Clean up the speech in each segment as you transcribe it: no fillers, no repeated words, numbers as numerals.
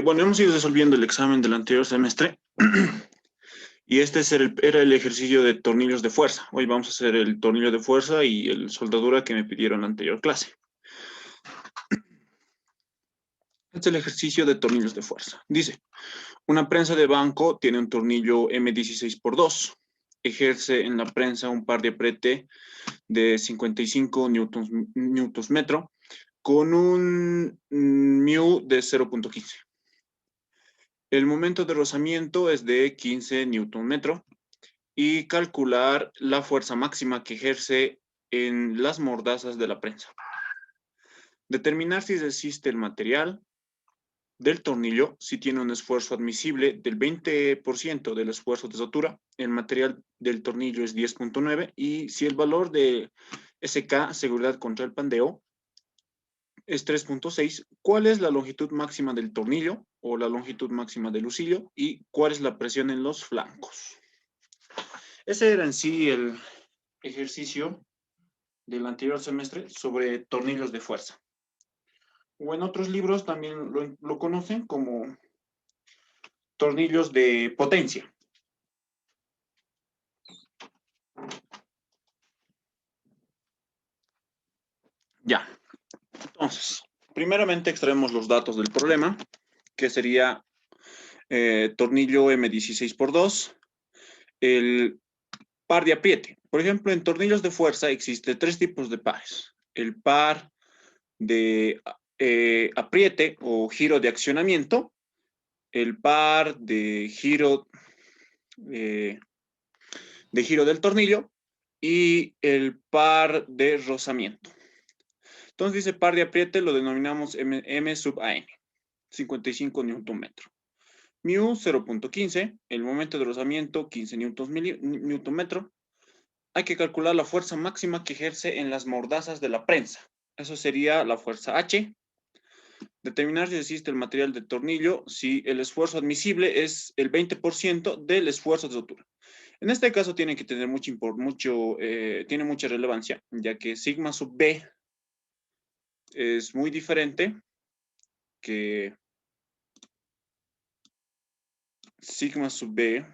Bueno, hemos ido resolviendo el examen del anterior semestre y era el ejercicio de tornillos de fuerza. Hoy vamos a hacer el tornillo de fuerza y el soldadura que me pidieron en la anterior clase. Este es el ejercicio de tornillos de fuerza. Dice, una prensa de banco tiene un tornillo M16x2. Ejerce en la prensa un par de apriete de 55 newtons metro con un mu de 0.15. El momento de rozamiento es de 15 newton metro y calcular la fuerza máxima que ejerce en las mordazas de la prensa. Determinar si resiste el material del tornillo, si tiene un esfuerzo admisible del 20% del esfuerzo de rotura, el material del tornillo es 10.9 y si el valor de SK, seguridad contra el pandeo, es 3.6, ¿cuál es la longitud máxima del tornillo o la longitud máxima del lucillo y cuál es la presión en los flancos? Ese era en sí el ejercicio del anterior semestre sobre tornillos de fuerza. O en otros libros también lo conocen como tornillos de potencia. Ya, entonces, primeramente extraemos los datos del problema, que sería tornillo M16x2, el par de apriete. Por ejemplo, en tornillos de fuerza existe tres tipos de pares. El par de apriete o giro de accionamiento, el par de giro del tornillo y el par de rozamiento. Entonces dice par de apriete, lo denominamos M sub AN, 55 newton metro. Mu 0.15, el momento de rozamiento 15 newton metro. Hay que calcular la fuerza máxima que ejerce en las mordazas de la prensa. Eso sería la fuerza H. Determinar si existe el material de tornillo, si el esfuerzo admisible es el 20% del esfuerzo de rotura. En este caso tiene que tener tiene mucha relevancia, ya que sigma sub B es muy diferente que sigma sub B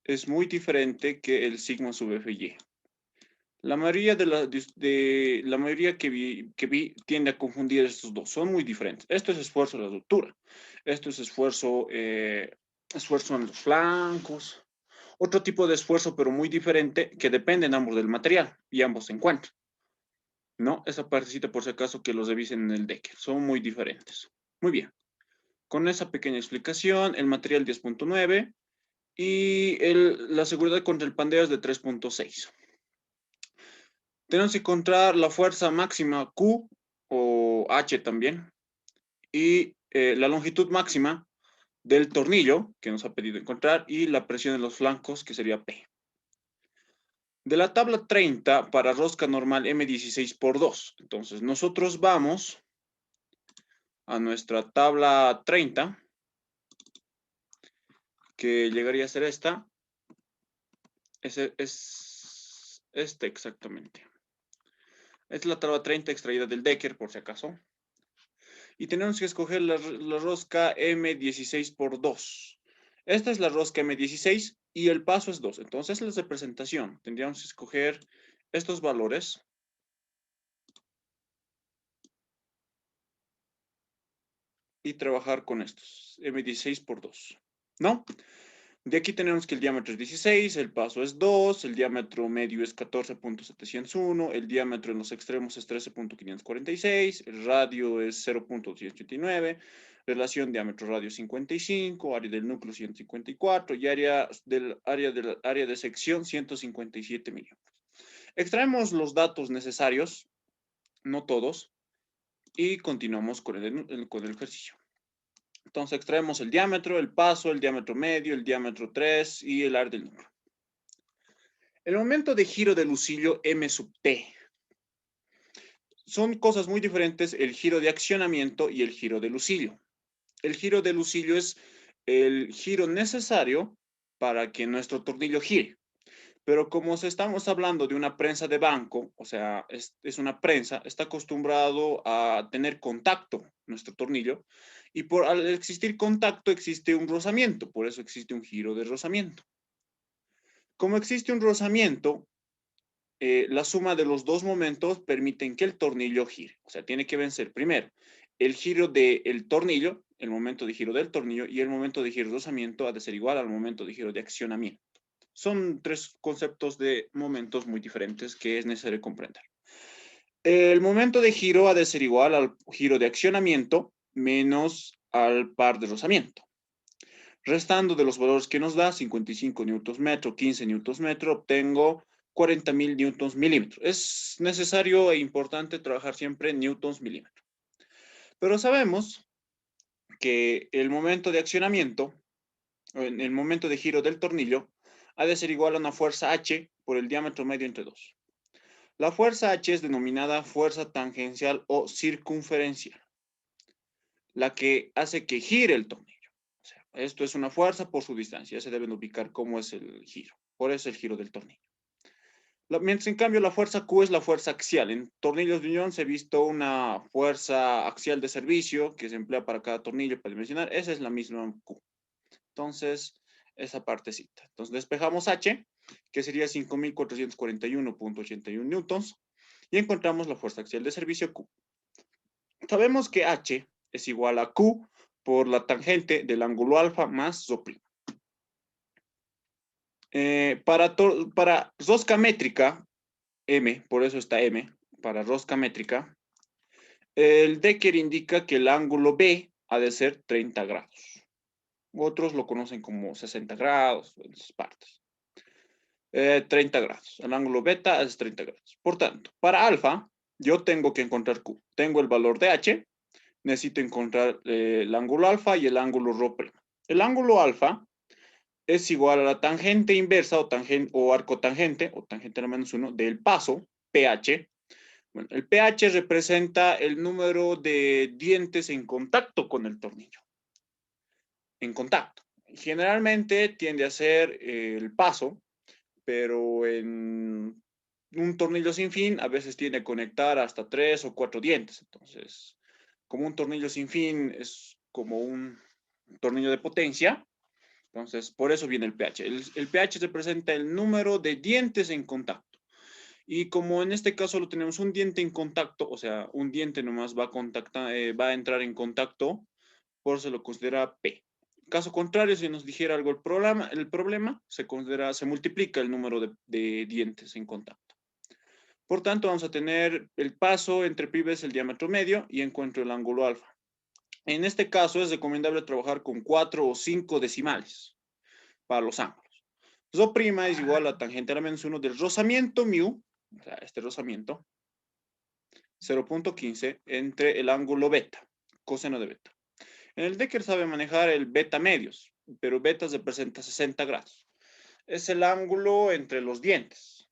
es muy diferente que el sigma sub FY. La mayoría la mayoría que vi tiende a confundir estos dos. Son muy diferentes. Esto es esfuerzo de la ruptura. Esto es esfuerzo en los flancos. Otro tipo de esfuerzo, pero muy diferente, que dependen ambos del material y ambos se encuentran. ¿No? Esa partecita, por si acaso, que los revisen en el Decker. Son muy diferentes. Muy bien. Con esa pequeña explicación, el material 10.9 y la seguridad contra el pandeo es de 3.6. Tenemos que encontrar la fuerza máxima Q o H también y la longitud máxima del tornillo que nos ha pedido encontrar y la presión en los flancos que sería P. De la tabla 30 para rosca normal M16x2. Entonces nosotros vamos a nuestra tabla 30 que llegaría a ser esta. Es este exactamente. Esta es la tabla 30 extraída del Decker, por si acaso. Y tenemos que escoger la rosca M16x2. Esta es la rosca M16 y el paso es 2. Entonces, la representación, tendríamos que escoger estos valores. Y trabajar con estos, M16x2. ¿No? De aquí tenemos que el diámetro es 16, el paso es 2, el diámetro medio es 14.701, el diámetro en los extremos es 13.546, el radio es 0.289, relación diámetro-radio 55, área del núcleo 154 y área de sección 157 milímetros. Extraemos los datos necesarios, no todos, y continuamos con el ejercicio. Entonces extraemos el diámetro, el paso, el diámetro medio, el diámetro 3 y el área del núcleo. El momento de giro del lucillo M sub T. Son cosas muy diferentes el giro de accionamiento y el giro de lucillo. El giro de lucillo es el giro necesario para que nuestro tornillo gire. Pero como estamos hablando de una prensa de banco, o sea, es una prensa, está acostumbrado a tener contacto nuestro tornillo, y al existir contacto existe un rozamiento, por eso existe un giro de rozamiento. Como existe un rozamiento, la suma de los dos momentos permiten que el tornillo gire. O sea, tiene que vencer primero el giro del tornillo, el momento de giro del tornillo, y el momento de giro de rozamiento ha de ser igual al momento de giro de accionamiento. Son tres conceptos de momentos muy diferentes que es necesario comprender. El momento de giro ha de ser igual al giro de accionamiento menos al par de rozamiento. Restando de los valores que nos da, 55 newtons metro, 15 newtons metro, obtengo 40.000 newtons milímetro. Es necesario e importante trabajar siempre en newtons milímetro. Pero sabemos que el momento de accionamiento, en el momento de giro del tornillo, ha de ser igual a una fuerza H por el diámetro medio entre 2. La fuerza H es denominada fuerza tangencial o circunferencial, la que hace que gire el tornillo. O sea, esto es una fuerza por su distancia. Ya se deben ubicar cómo es el giro. Por eso el giro del tornillo. Mientras en cambio la fuerza Q es la fuerza axial. En tornillos de unión se ha visto una fuerza axial de servicio que se emplea para cada tornillo para dimensionar. Esa es la misma Q. Entonces, esa partecita. Entonces despejamos H, que sería 5.441.81 newtons, y encontramos la fuerza axial de servicio Q. Sabemos que H es igual a Q por la tangente del ángulo alfa más ρ'. Para rosca métrica, M, por eso está M, para rosca métrica, el Decker indica que el ángulo B ha de ser 30 grados. Otros lo conocen como 60 grados, en sus partes. 30 grados. El ángulo beta es 30 grados. Por tanto, para alfa, yo tengo que encontrar Q. Tengo el valor de H, necesito encontrar el ángulo alfa y el ángulo ρ'. El ángulo alfa es igual a la tangente inversa o arco tangente, o tangente a menos 1, del paso, pH. Bueno, el pH representa el número de dientes en contacto con el tornillo. En contacto. Generalmente tiende a ser el paso, pero en un tornillo sin fin a veces tiende a conectar hasta 3 o 4 dientes. Entonces, como un tornillo sin fin es como un tornillo de potencia, entonces por eso viene el pH. El pH representa el número de dientes en contacto. Y como en este caso lo tenemos un diente en contacto, o sea, un diente nomás va a entrar en contacto, por eso lo considera P. Caso contrario, si nos dijera algo el problema se multiplica el número de dientes en contacto. Por tanto, vamos a tener el paso entre pibes, el diámetro medio, y encuentro el ángulo alfa. En este caso es recomendable trabajar con 4 o 5 decimales para los ángulos. ρ' es igual a tangente a la menos 1 del rozamiento mu, o sea, este rozamiento, 0.15 entre el ángulo beta, coseno de beta. En el Decker sabe manejar el beta medios, pero beta representa 60 grados. Es el ángulo entre los dientes.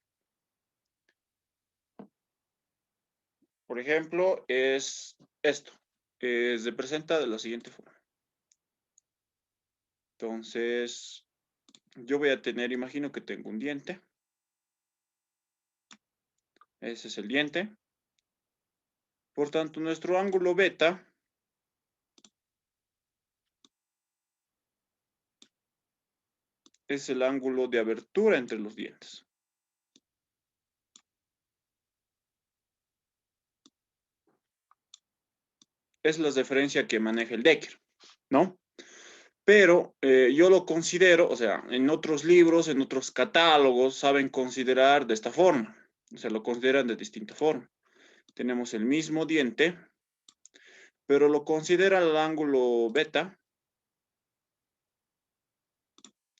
Por ejemplo, es esto. Se presenta de la siguiente forma. Entonces, yo voy a tener, imagino que tengo un diente. Ese es el diente. Por tanto, nuestro ángulo beta es el ángulo de abertura entre los dientes. Es la referencia que maneja el Decker, ¿no? Pero yo lo considero, o sea, en otros libros, en otros catálogos, saben considerar de esta forma. O sea, lo consideran de distinta forma. Tenemos el mismo diente, pero lo consideran el ángulo beta.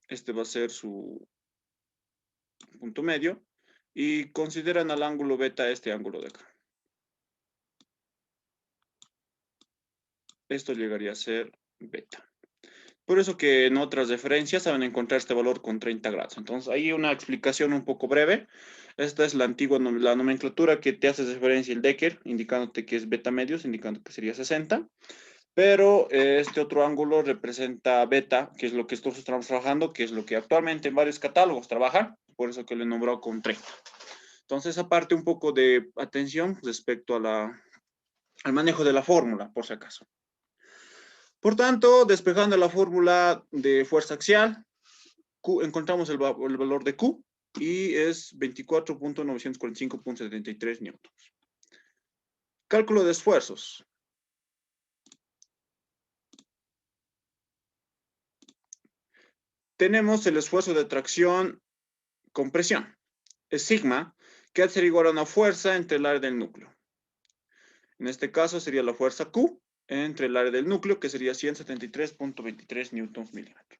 Este va a ser su punto medio. Y consideran al ángulo beta este ángulo de acá. Esto llegaría a ser beta. Por eso que en otras referencias saben encontrar este valor con 30 grados. Entonces, ahí una explicación un poco breve. Esta es la antigua la nomenclatura que te hace referencia el Decker, indicándote que es beta medios, indicando que sería 60. Pero este otro ángulo representa beta, que es lo que nosotros estamos trabajando, que es lo que actualmente en varios catálogos trabajan. por eso que lo he nombrado con 30. Entonces, aparte un poco de atención respecto a al manejo de la fórmula, por si acaso. Por tanto, despejando la fórmula de fuerza axial, encontramos el valor de Q y es 24.945.73 newtons. Cálculo de esfuerzos. Tenemos el esfuerzo de tracción con presión. Es sigma, que al ser igual a una fuerza entre el área del núcleo. En este caso sería la fuerza Q entre el área del núcleo, que sería 173.23 newtons milímetro.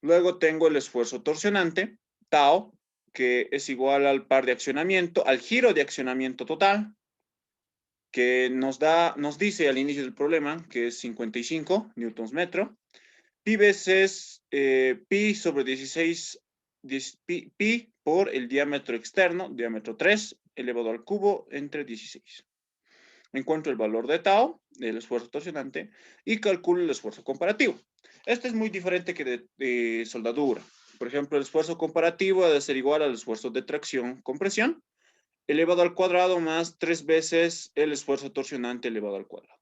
Luego tengo el esfuerzo torsionante, tau, que es igual al par de accionamiento, al giro de accionamiento total, que nos dice al inicio del problema que es 55 newtons metro. Pi veces pi sobre 16, pi por el diámetro externo, diámetro 3, elevado al cubo entre 16. Encuentro el valor de tau, del esfuerzo torsionante, y calculo el esfuerzo comparativo. Este es muy diferente que de soldadura. Por ejemplo, el esfuerzo comparativo debe ser igual al esfuerzo de tracción con presión, elevado al cuadrado más 3 veces el esfuerzo torsionante elevado al cuadrado.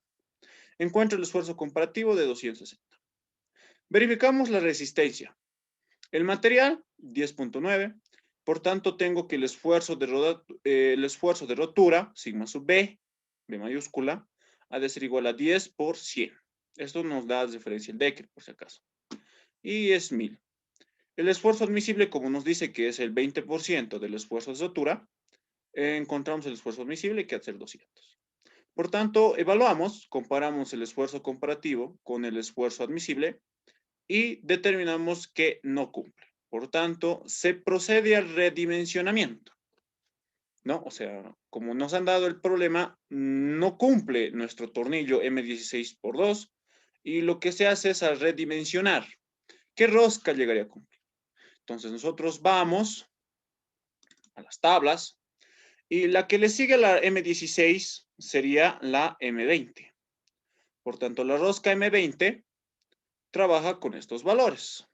Encuentro el esfuerzo comparativo de 260. Verificamos la resistencia. El material, 10.9. Por tanto, tengo que el esfuerzo de rotura, sigma sub B, B mayúscula, ha de ser igual a 10 por 100. Esto nos da referencia el Decker, por si acaso. Y es 1000. El esfuerzo admisible, como nos dice que es el 20% del esfuerzo de rotura, encontramos el esfuerzo admisible que ha de ser 200. Por tanto, evaluamos, comparamos el esfuerzo comparativo con el esfuerzo admisible y determinamos que no cumple. Por tanto, se procede al redimensionamiento, ¿no? O sea, como nos han dado el problema, no cumple nuestro tornillo M16 por 2 y lo que se hace es a redimensionar. ¿Qué rosca llegaría a cumplir? Entonces nosotros vamos a las tablas y la que le sigue a la M16 sería la M20. Por tanto, la rosca M20 trabaja con estos valores.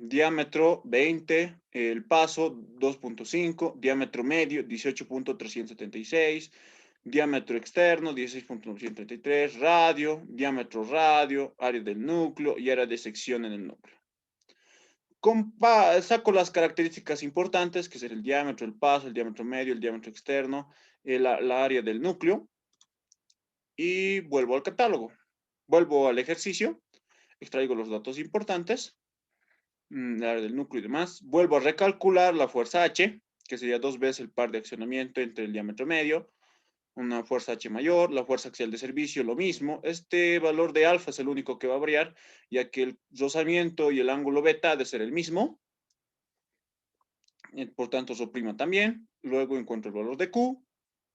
Diámetro 20, el paso 2.5, diámetro medio 18.376, diámetro externo 16.933, radio, diámetro radio, área del núcleo y área de sección en el núcleo. Saco las características importantes, que es el diámetro, el paso, el diámetro medio, el diámetro externo, la área del núcleo, y vuelvo al catálogo. Vuelvo al ejercicio, extraigo los datos importantes, la área del núcleo y demás. Vuelvo a recalcular la fuerza H, que sería 2 veces el par de accionamiento entre el diámetro medio, una fuerza H mayor, la fuerza axial de servicio, lo mismo. Este valor de alfa es el único que va a variar, ya que el rozamiento y el ángulo beta ha de ser el mismo. Por tanto, su prima también. Luego encuentro el valor de Q.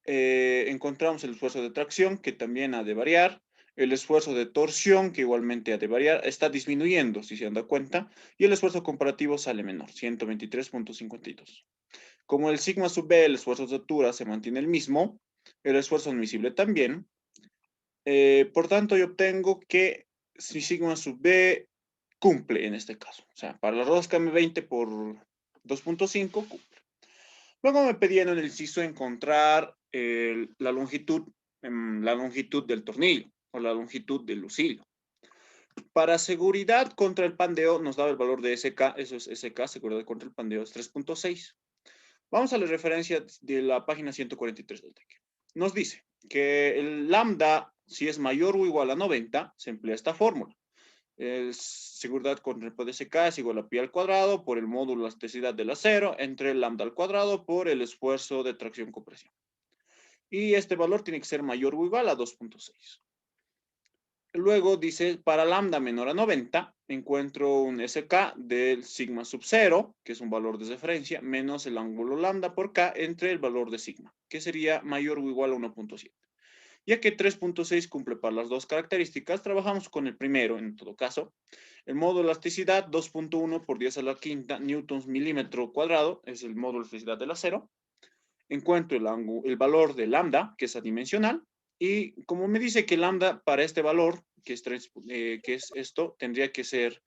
Encontramos el esfuerzo de tracción, que también ha de variar. El esfuerzo de torsión, que igualmente ha de variar, está disminuyendo, si se dan cuenta, y el esfuerzo comparativo sale menor, 123.52. Como el sigma sub B, el esfuerzo de altura, se mantiene el mismo, el esfuerzo admisible también. Por tanto, yo obtengo que si sigma sub B cumple en este caso. O sea, para la rosca M20 por 2.5 cumple. Luego me pedían en el inciso encontrar la longitud del tornillo o la longitud del lucilo. Para seguridad contra el pandeo nos daba el valor de SK, eso es SK, seguridad contra el pandeo es 3.6. Vamos a la referencia de la página 143 del TEC. Nos dice que el lambda, si es mayor o igual a 90, se emplea esta fórmula. Seguridad contra el PDSK es igual a pi al cuadrado por el módulo de elasticidad del acero entre el lambda al cuadrado por el esfuerzo de tracción con presión. Y este valor tiene que ser mayor o igual a 2.6. Luego dice, para lambda menor a 90, encuentro un SK del sigma sub 0, que es un valor de referencia, menos el ángulo lambda por K entre el valor de sigma, que sería mayor o igual a 1.7. Ya que 3.6 cumple para las dos características, trabajamos con el primero en todo caso. El módulo de elasticidad 2.1 por 10 a la quinta newtons milímetro cuadrado es el módulo de elasticidad del acero. Encuentro el valor de lambda, que es adimensional, y como me dice que lambda para este valor que es esto, tendría que ser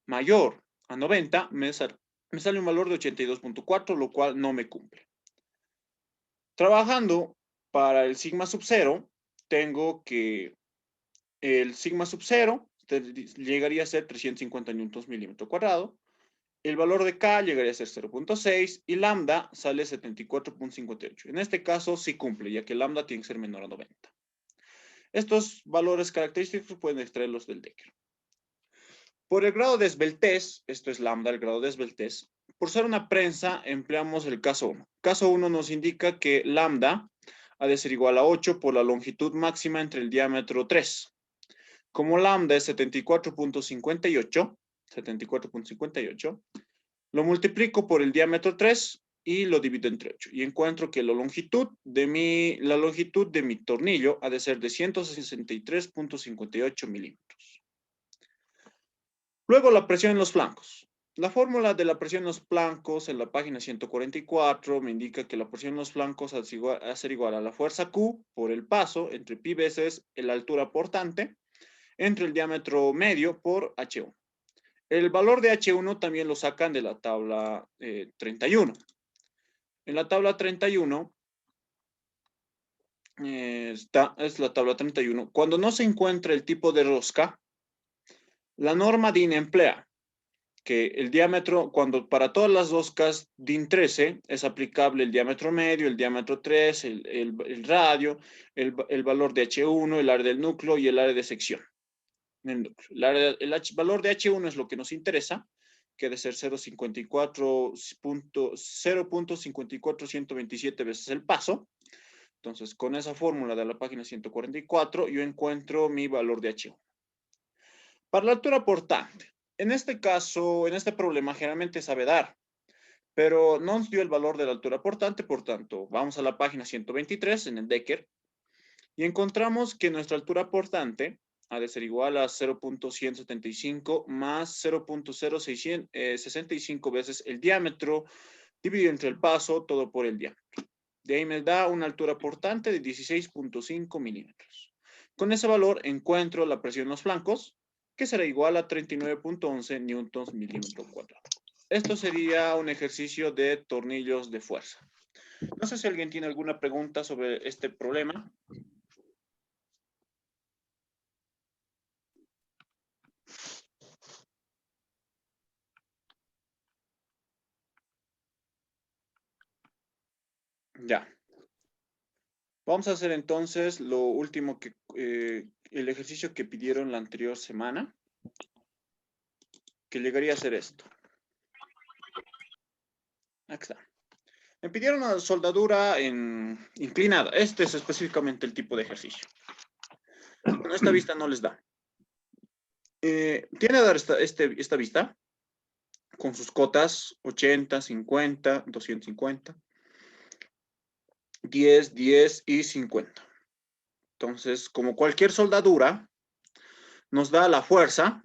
mayor a 90, me sale un valor de 82.4, lo cual no me cumple. Trabajando para el sigma sub 0, tengo que el sigma sub 0 llegaría a ser 350 newtons milímetro cuadrado. El valor de K llegaría a ser 0.6 y lambda sale 74.58. En este caso sí cumple, ya que lambda tiene que ser menor a 90. Estos valores característicos pueden extraerlos del Decker. Por el grado de esbeltez, esto es lambda, el grado de esbeltez, por ser una prensa empleamos el caso 1. Caso 1 nos indica que lambda ha de ser igual a 8 por la longitud máxima entre el diámetro 3. Como lambda es 74.58, lo multiplico por el diámetro 3 y lo divido entre 8. Y encuentro que la longitud de mi tornillo ha de ser de 163.58 milímetros. Luego la presión en los flancos. La fórmula de la presión en los flancos en la página 144 me indica que la presión en los flancos ha de ser igual a la fuerza Q por el paso entre pi veces la altura portante entre el diámetro medio por H1. El valor de H1 también lo sacan de la tabla 31. En la tabla 31 es la tabla 31. Cuando no se encuentra el tipo de rosca, la norma DIN emplea que el diámetro, cuando para todas las roscas DIN 13 es aplicable el diámetro medio, el diámetro 3, el radio, el valor de H1, el área del núcleo y el área de sección. El valor de H1 es lo que nos interesa, que debe ser 0.54127 veces el paso. Entonces, con esa fórmula de la página 144, yo encuentro mi valor de H1. Para la altura portante, en este caso, en este problema, generalmente sabe dar, pero no nos dio el valor de la altura portante, por tanto, vamos a la página 123 en el Decker y encontramos que nuestra altura portante ha de ser igual a 0.175 más 0.0665 veces el diámetro dividido entre el paso, todo por el diámetro. De ahí me da una altura portante de 16.5 milímetros. Con ese valor encuentro la presión en los flancos, que será igual a 39.11 newtons milímetro cuadrado. Esto sería un ejercicio de tornillos de fuerza. No sé si alguien tiene alguna pregunta sobre este problema. Ya. Vamos a hacer entonces lo último que, el ejercicio que pidieron la anterior semana, que llegaría a ser esto. Aquí está. Me pidieron una soldadura inclinada. Este es específicamente el tipo de ejercicio. Bueno, esta vista no les da. Tiene que dar esta vista con sus cotas 80, 50, 250, 10, 10 y 50. Entonces, como cualquier soldadura, nos da la fuerza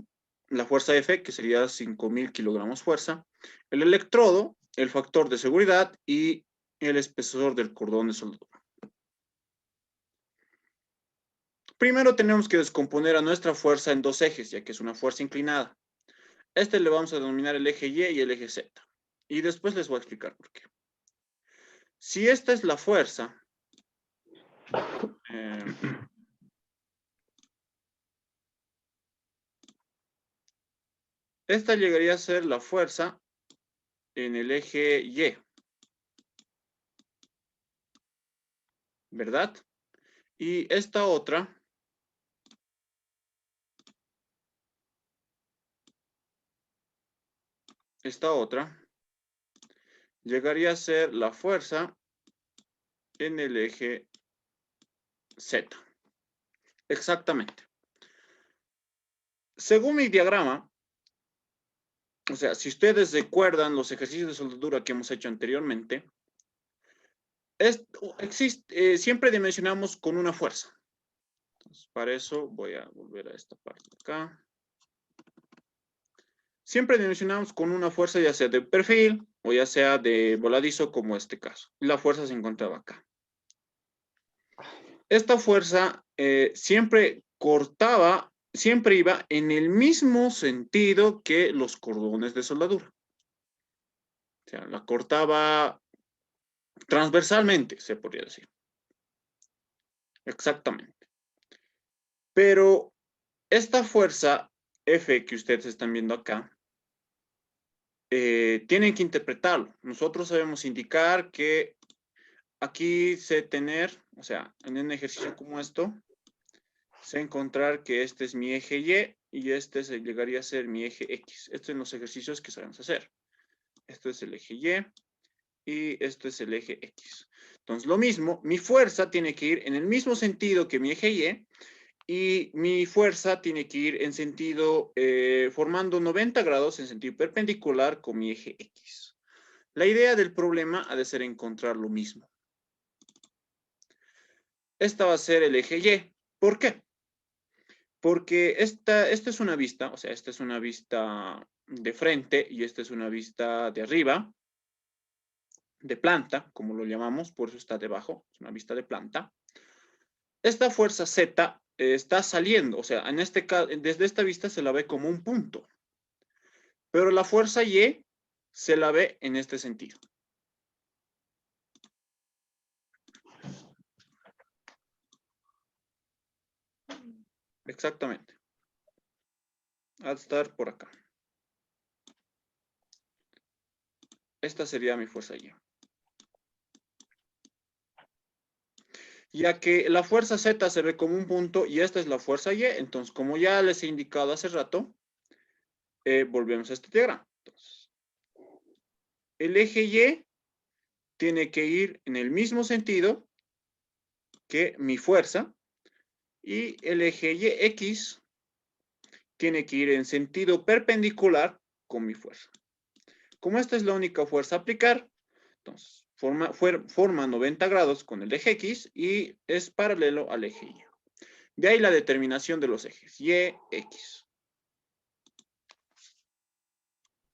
F, que sería 5.000 kilogramos fuerza, el electrodo, el factor de seguridad y el espesor del cordón de soldadura. Primero tenemos que descomponer a nuestra fuerza en dos ejes, ya que es una fuerza inclinada. Este le vamos a denominar el eje Y y el eje Z. Y después les voy a explicar por qué. Si esta es la fuerza, esta llegaría a ser la fuerza en el eje Y, ¿verdad? Y esta otra llegaría a ser la fuerza en el eje Z. Exactamente. Según mi diagrama, o sea, si ustedes recuerdan los ejercicios de soldadura que hemos hecho anteriormente, siempre dimensionamos con una fuerza. Entonces, para eso voy a volver a esta parte de acá. Siempre dimensionamos con una fuerza ya sea de perfil o ya sea de voladizo como este caso. La fuerza se encontraba acá. esta fuerza siempre iba en el mismo sentido que los cordones de soldadura. O sea, la cortaba transversalmente, se podría decir. Exactamente. Pero esta fuerza F que ustedes están viendo acá, tienen que interpretarlo. Nosotros sabemos indicar que aquí sé tener, o sea, en un ejercicio como esto, sé encontrar que este es mi eje Y este llegaría a ser mi eje X. Estos son los ejercicios que sabemos hacer. Esto es el eje Y esto es el eje X. Entonces, lo mismo, mi fuerza tiene que ir en el mismo sentido que mi eje y mi fuerza tiene que ir en sentido, formando 90 grados en sentido perpendicular con mi eje X. La idea del problema ha de ser encontrar lo mismo. Esta va a ser el eje Y. ¿Por qué? Porque esta es una vista, o sea, esta es una vista de frente y esta es una vista de arriba, de planta, como lo llamamos, por eso está debajo, es una vista de planta. Esta fuerza Z está saliendo, o sea, en este caso, desde esta vista se la ve como un punto, pero la fuerza Y se la ve en este sentido. Exactamente. Ha de estar por acá. Esta sería mi fuerza Y. Ya que la fuerza Z se ve como un punto y esta es la fuerza Y, entonces como ya les he indicado hace rato, volvemos a este diagrama. Entonces, el eje Y tiene que ir en el mismo sentido que mi fuerza y el eje X tiene que ir en sentido perpendicular con mi fuerza. Como esta es la única fuerza a aplicar, entonces forma 90 grados con el eje X y es paralelo al eje Y. De ahí la determinación de los ejes Y, X.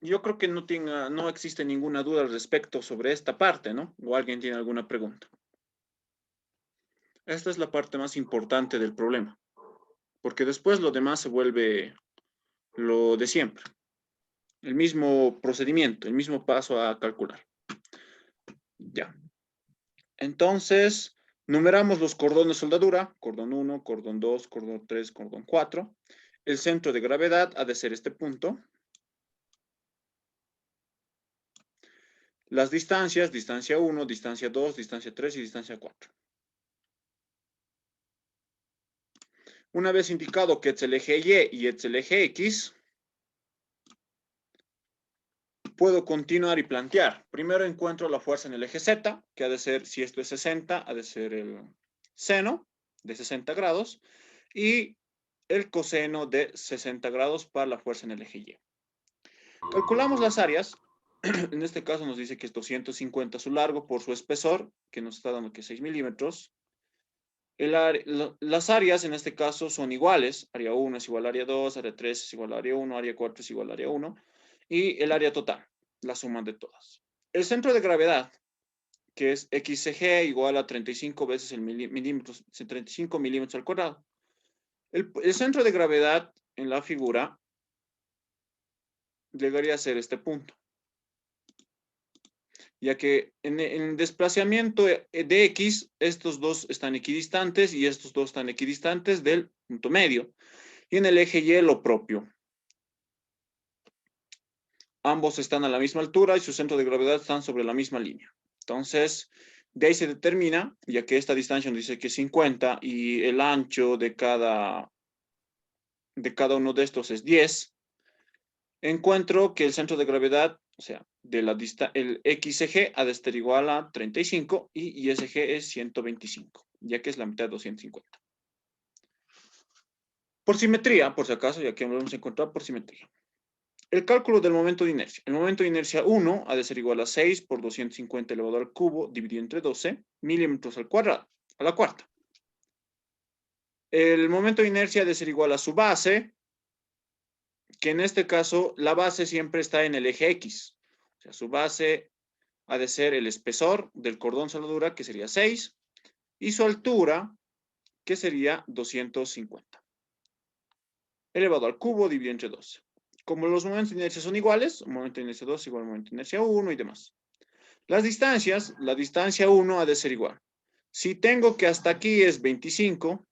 Yo creo que no existe ninguna duda al respecto sobre esta parte, ¿no? ¿O alguien tiene alguna pregunta? Esta es la parte más importante del problema, porque después lo demás se vuelve lo de siempre. El mismo procedimiento, el mismo paso a calcular. Ya. Entonces, numeramos los cordones de soldadura, cordón 1, cordón 2, cordón 3, cordón 4. El centro de gravedad ha de ser este punto. Las distancias, distancia 1, distancia 2, distancia 3 y distancia 4. Una vez indicado que es el eje Y y es el eje X, puedo continuar y plantear. Primero encuentro la fuerza en el eje Z, que ha de ser, si esto es 60, ha de ser el seno de 60 grados y el coseno de 60 grados para la fuerza en el eje Y. Calculamos las áreas. En este caso nos dice que es 250 su largo por su espesor, que nos está dando que 6 milímetros. Las áreas en este caso son iguales. Área 1 es igual a área 2, área 3 es igual a área 1, área 4 es igual a área 1. Y el área total, la suma de todas. El centro de gravedad, que es XG igual a 35 veces el milímetros, 35 milímetros al cuadrado. El centro de gravedad en la figura llegaría a ser este punto. Ya que en el desplazamiento de X, estos dos están equidistantes y estos dos están equidistantes del punto medio. Y en el eje Y lo propio. Ambos están a la misma altura y su centro de gravedad están sobre la misma línea. Entonces, de ahí se determina, ya que esta distancia nos dice que es 50 y el ancho de cada uno de estos es 10, encuentro que el centro de gravedad, o sea, el XG ha de estar igual a 35 y YSG es 125, ya que es la mitad de 250. Por simetría, por si acaso, ya que vamos a encontrar por simetría. El cálculo del momento de inercia. El momento de inercia 1 ha de ser igual a 6 por 250 elevado al cubo dividido entre 12 milímetros al cuadrado, a la cuarta. El momento de inercia ha de ser igual a su base, que en este caso la base siempre está en el eje X. O sea, su base ha de ser el espesor del cordón soldadura, que sería 6, y su altura que sería 250. Elevado al cubo dividido entre 12. Como los momentos de inercia son iguales, momento de inercia 2 igual al momento de inercia 1 y demás. Las distancias, la distancia 1 ha de ser igual. Si tengo que hasta aquí es 25,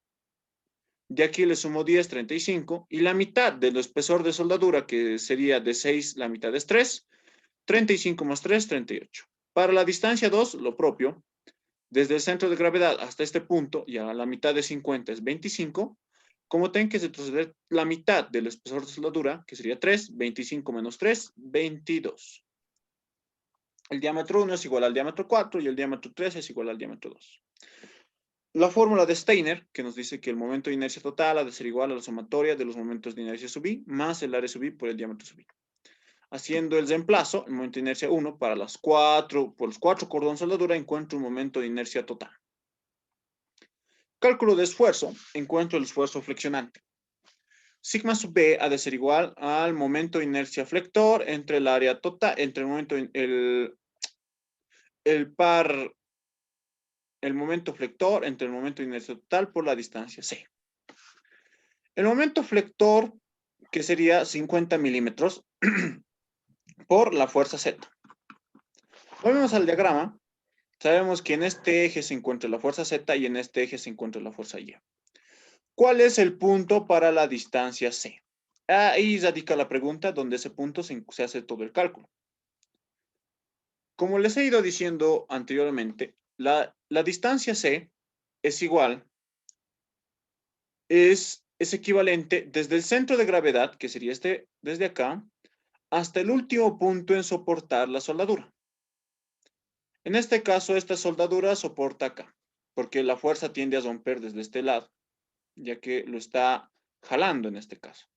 de aquí le sumo 10, 35, y la mitad del espesor de soldadura, que sería de 6, la mitad es 3, 35 más 3, 38. Para la distancia 2, lo propio, desde el centro de gravedad hasta este punto, y a la mitad de 50 es 25, como tengo que retroceder la mitad del espesor de soldadura, que sería 3, 25 menos 3, 22. El diámetro 1 es igual al diámetro 4 y el diámetro 3 es igual al diámetro 2. La fórmula de Steiner, que nos dice que el momento de inercia total ha de ser igual a la sumatoria de los momentos de inercia sub i más el área sub i por el diámetro sub i. Haciendo el reemplazo, el momento de inercia 1 para por los 4 cordones de soldadura, encuentro un momento de inercia total. Cálculo de esfuerzo, encuentro el esfuerzo flexionante. Sigma sub b ha de ser igual al momento de inercia flector entre el área total, entre el momento, el momento flector entre el momento de inercia total por la distancia c. El momento flector, que sería 50 milímetros, por la fuerza z. Volvemos al diagrama. Sabemos que en este eje se encuentra la fuerza z y en este eje se encuentra la fuerza y. ¿Cuál es el punto para la distancia c? Ahí radica la pregunta donde ese punto se hace todo el cálculo. Como les he ido diciendo anteriormente, la distancia c es igual, es equivalente desde el centro de gravedad, que sería este, desde acá, hasta el último punto en soportar la soldadura. En este caso, esta soldadura soporta acá, porque la fuerza tiende a romper desde este lado, ya que lo está jalando en este caso.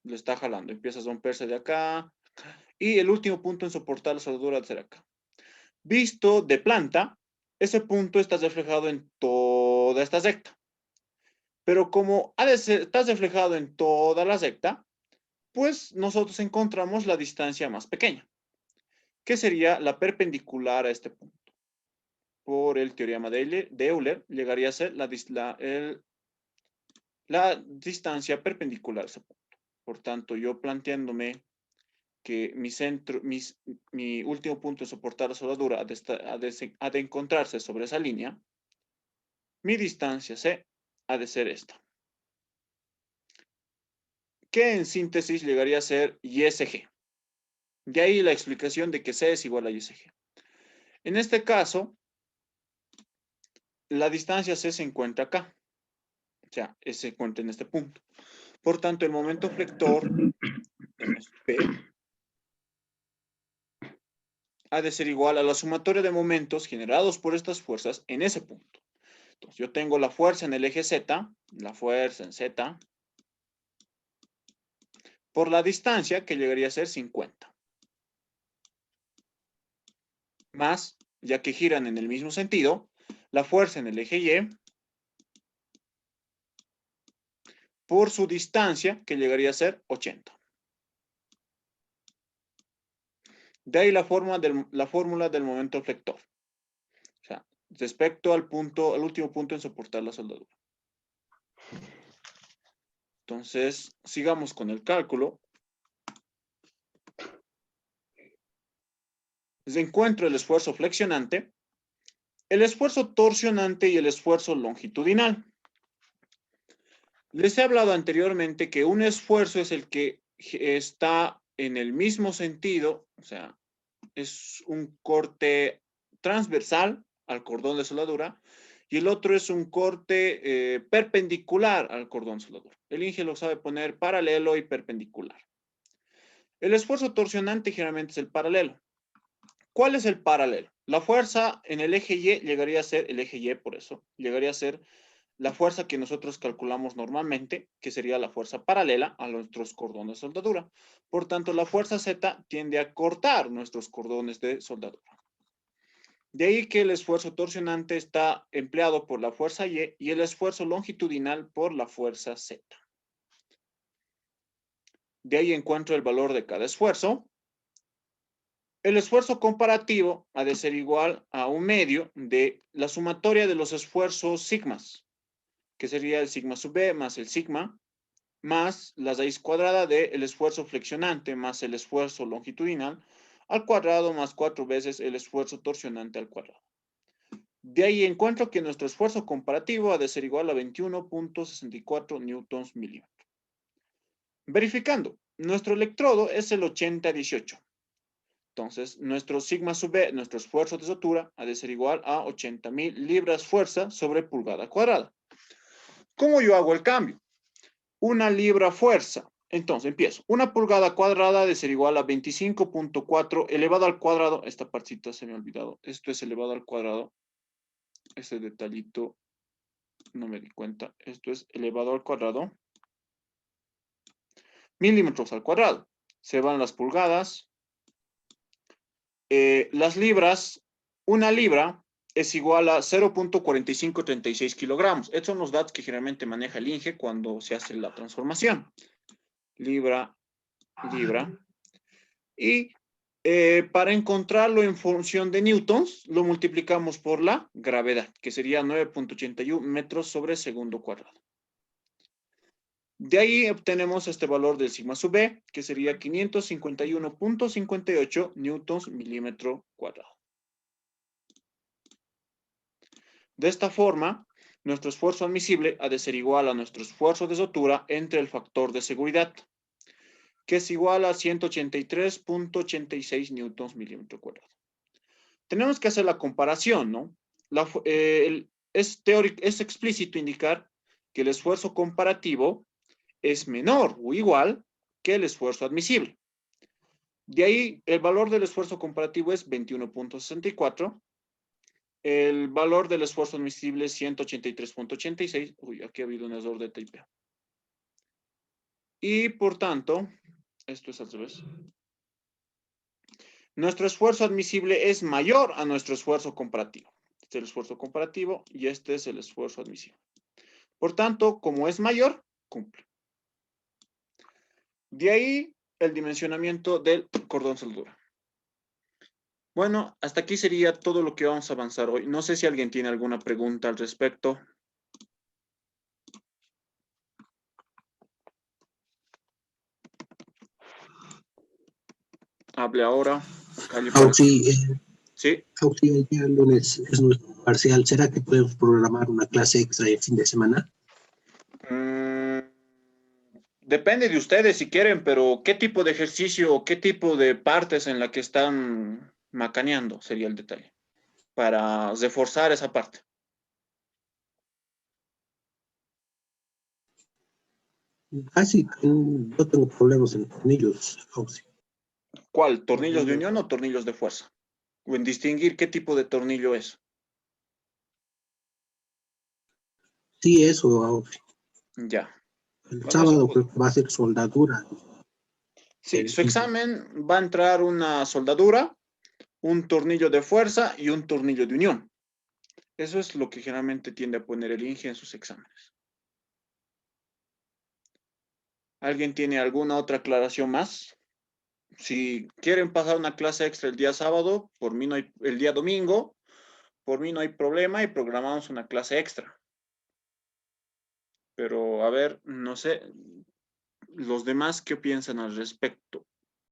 Lo está jalando, empieza a romperse de acá, y el último punto en soportar la soldadura debe ser acá. Visto de planta, ese punto está reflejado en toda esta recta. Pero como está reflejado en toda la recta, pues nosotros encontramos la distancia más pequeña, que sería la perpendicular a este punto. Por el teorema de Euler, llegaría a ser la distancia perpendicular a ese punto. Por tanto, yo planteándome que mi último punto de soportar la soldadura ha de encontrarse sobre esa línea, mi distancia C ha de ser esta. Que en síntesis llegaría a ser ISG. De ahí la explicación de que C es igual a ISG. En este caso, la distancia C se encuentra acá. O sea, se encuentra en este punto. Por tanto, el momento flector, P, ha de ser igual a la sumatoria de momentos generados por estas fuerzas en ese punto. Entonces, yo tengo la fuerza en el eje Z, la fuerza en Z, por la distancia, que llegaría a ser 50. Más, ya que giran en el mismo sentido, la fuerza en el eje Y, por su distancia, que llegaría a ser 80. De ahí la fórmula del momento flector. O sea, respecto al último punto en soportar la soldadura. Entonces, sigamos con el cálculo. Encuentro el esfuerzo flexionante, el esfuerzo torsionante y el esfuerzo longitudinal. Les he hablado anteriormente que un esfuerzo es el que está en el mismo sentido, o sea, es un corte transversal al cordón de soldadura, y el otro es un corte perpendicular al cordón de soldadura. El Inge lo sabe poner paralelo y perpendicular. El esfuerzo torsionante generalmente es el paralelo. ¿Cuál es el paralelo? La fuerza en el eje Y llegaría a ser, el eje Y por eso, llegaría a ser la fuerza que nosotros calculamos normalmente, que sería la fuerza paralela a nuestros cordones de soldadura. Por tanto, la fuerza Z tiende a cortar nuestros cordones de soldadura. De ahí que el esfuerzo torsionante está empleado por la fuerza Y y el esfuerzo longitudinal por la fuerza Z. De ahí encuentro el valor de cada esfuerzo. El esfuerzo comparativo ha de ser igual a un medio de la sumatoria de los esfuerzos sigmas. que sería el sigma sub b más el sigma, más la raíz cuadrada del esfuerzo flexionante más el esfuerzo longitudinal al cuadrado más 4 veces el esfuerzo torsionante al cuadrado. De ahí encuentro que nuestro esfuerzo comparativo ha de ser igual a 21.64 newtons milímetro. Verificando, nuestro electrodo es el 80-18. Entonces, nuestro sigma sub b, nuestro esfuerzo de sutura, ha de ser igual a 80.000 libras fuerza sobre pulgada cuadrada. ¿Cómo yo hago el cambio? Una libra fuerza. Entonces, empiezo. Una pulgada cuadrada ha de ser igual a 25.4 elevado al cuadrado. Esta partita se me ha olvidado. Esto es elevado al cuadrado. Este detallito no me di cuenta. Esto es elevado al cuadrado. Milímetros al cuadrado. Se van las pulgadas. Las libras. Una libra es igual a 0.4536 kilogramos. Estos son los datos que generalmente maneja el INGE cuando se hace la transformación. Libra. Y para encontrarlo en función de newtons, lo multiplicamos por la gravedad, que sería 9.81 metros sobre segundo cuadrado. De ahí obtenemos este valor del sigma sub b, que sería 551.58 newtons milímetro cuadrado. De esta forma, nuestro esfuerzo admisible ha de ser igual a nuestro esfuerzo de sutura entre el factor de seguridad, que es igual a 183.86 newtons milímetro cuadrado. Tenemos que hacer la comparación, ¿no? Es explícito indicar que el esfuerzo comparativo es menor o igual que el esfuerzo admisible. De ahí, el valor del esfuerzo comparativo es 21.64. El valor del esfuerzo admisible es 183.86. Uy, aquí ha habido un error de typeo. Y por tanto, esto es al revés. Nuestro esfuerzo admisible es mayor a nuestro esfuerzo comparativo. Este es el esfuerzo comparativo y este es el esfuerzo admisible. Por tanto, como es mayor, cumple. De ahí el dimensionamiento del cordón soldadura. Bueno, hasta aquí sería todo lo que vamos a avanzar hoy. No sé si alguien tiene alguna pregunta al respecto. Hable ahora. Auxi, Sí. Auxi, el día lunes es nuestro parcial. ¿Será que podemos programar una clase extra de fin de semana? Depende de ustedes si quieren, pero ¿qué tipo de ejercicio o qué tipo de partes en la que están macaneando sería el detalle? Para reforzar esa parte. Sí, yo tengo problemas en tornillos, Auxi. ¿Cuál? ¿Tornillos de unión o tornillos de fuerza? O en distinguir qué tipo de tornillo es. Sí, eso, Auxi. Ya. El Bueno, eso sábado pues. creo que va a ser soldadura. Sí, su examen va a entrar una soldadura, un tornillo de fuerza y un tornillo de unión. Eso es lo que generalmente tiende a poner el INGE en sus exámenes. ¿Alguien tiene alguna otra aclaración más? Si quieren pasar una clase extra el día sábado, por mí no hay, el día domingo, por mí no hay problema y programamos una clase extra. Pero a ver, no sé, los demás, ¿qué piensan al respecto?